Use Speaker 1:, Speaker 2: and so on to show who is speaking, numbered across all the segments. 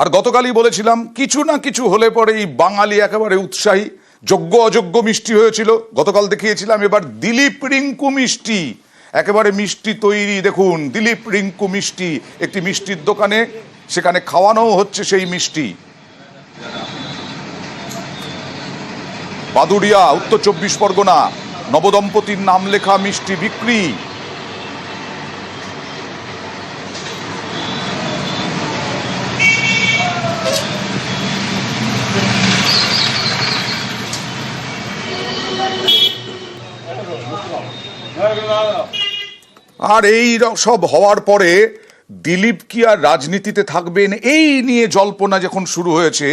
Speaker 1: আর গতকালই বলেছিলাম কিছু না কিছু হলে পরে এই বাঙালি একেবারে উৎসাহী, যোগ্য অযোগ্য মিষ্টি হয়েছিল। গতকাল দেখিয়েছিলাম, এবার দিলীপ রিঙ্কু মিষ্টি, একেবারে মিষ্টি তৈরি। দেখুন, দিলীপ রিঙ্কু মিষ্টি একটি মিষ্টির দোকানে, সেখানে খাওয়ানো হচ্ছে সেই মিষ্টি। বাদুড়িয়া, উত্তর 24 পরগনা, নবদম্পতির নাম লেখা মিষ্টি বিক্রি। আর এই সব হওয়ার পরে দিলীপ কি আর রাজনীতিতে থাকবেন, এই নিয়ে জল্পনা যখন শুরু হয়েছে,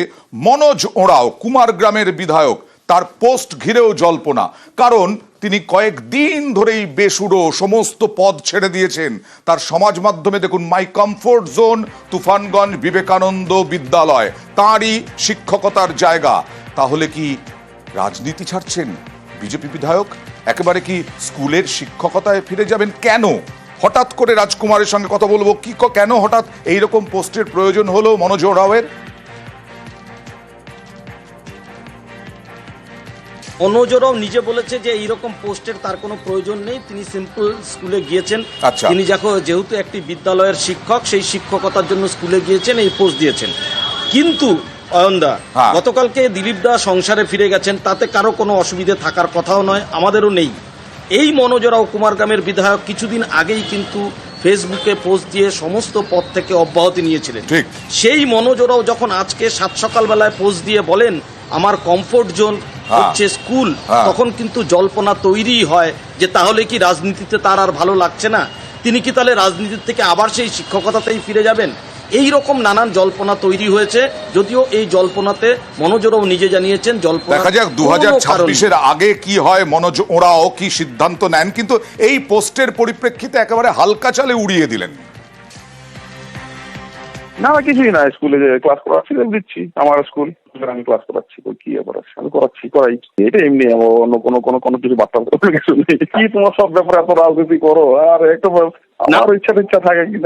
Speaker 1: মনোজ ওঁরাও কুমারগ্রামের বিধায়ক, তার পোস্ট ঘিরেও জল্পনা। কারণ তিনি কয়েকদিন ধরেই বেসুরো সমস্ত পদ ছেড়ে দিয়েছেন। তার সমাজ মাধ্যমে দেখুন, মাই কমফোর্ট জোন তুফানগঞ্জ বিবেকানন্দ বিদ্যালয়, তাঁরই শিক্ষকতার জায়গা। তাহলে কি রাজনীতি ছাড়ছেন বিজেপি বিধায়ক? একেবারে কি স্কুলের শিক্ষকতায় ফিরে যাবেন? কেন হঠাৎ করে রাজকুমারের সঙ্গে কথা বলবো, কি কেন হঠাৎ এইরকম পোস্টের প্রয়োজন হলো মনোজ ওঁরাওয়ের?
Speaker 2: মনোজ ওঁরাও নিজে বলেছে যে এইরকম পোস্টের তার কোনো প্রয়োজন নেই, তিনি সিম্পল স্কুলে গিয়েছেন। তিনি যেহেতু একটি বিদ্যালয়ের শিক্ষক, সেই শিক্ষকতার জন্য স্কুলে গিয়েছেন, এই পোস্ট দিয়েছেন। কিন্তু অয়নদা, গতকালকে দিলীপ দা সংসারে ফিরে গেছেন, তাতে কারো কোনো অসুবিধে থাকার কথাও নয়, আমাদেরও নেই। এই মনোজ ওঁরাও কুমারগ্রামের বিধায়ক কিছুদিন আগেই কিন্তু ফেসবুকে পোস্ট দিয়ে সমস্ত পদ থেকে অব্যাহতি নিয়েছিলেন। সেই মনোজ ওঁরাও যখন আজকে সাত সকালবেলায় পোস্ট দিয়ে বলেন আমার কমফোর্ট জোন হচ্ছে স্কুল, তখন কিন্তু জল্পনা তৈরি হয় যে তাহলে কি রাজনীতিতে তার আর ভালো লাগছে না, তিনি কি তাহলে রাজনীতির থেকে আবার সেই শিক্ষকতাতেই ফিরে যাবেন? এই রকম নানান জল্পনা তৈরি হয়েছে। যদিও এই জল্পনাতে মনোজ ওঁরাও নিজে জানিয়েছেন জল্পনা,
Speaker 1: দেখা যাক 2026-এর আগে কি হয়, মনোজ ওঁরাও কি সিদ্ধান্ত নেন। কিন্তু এই পোস্টের পরিপ্রেক্ষিতে একেবারে হালকা চালে উড়িয়ে দিলেন।
Speaker 3: না কিছুই না, স্কুলে যে ক্লাস করাচ্ছি দিচ্ছি, আমার স্কুল, আমি ক্লাস করাচ্ছি, কি ব্যাপার আছে, আমি করাই। এটা এমনি, অন্য কোনো কিছু বার্তা কিছু নেই। কি তোমার সব ব্যাপারে এত রাজনীতি করো? আর একটু আমার ইচ্ছা থাকে কি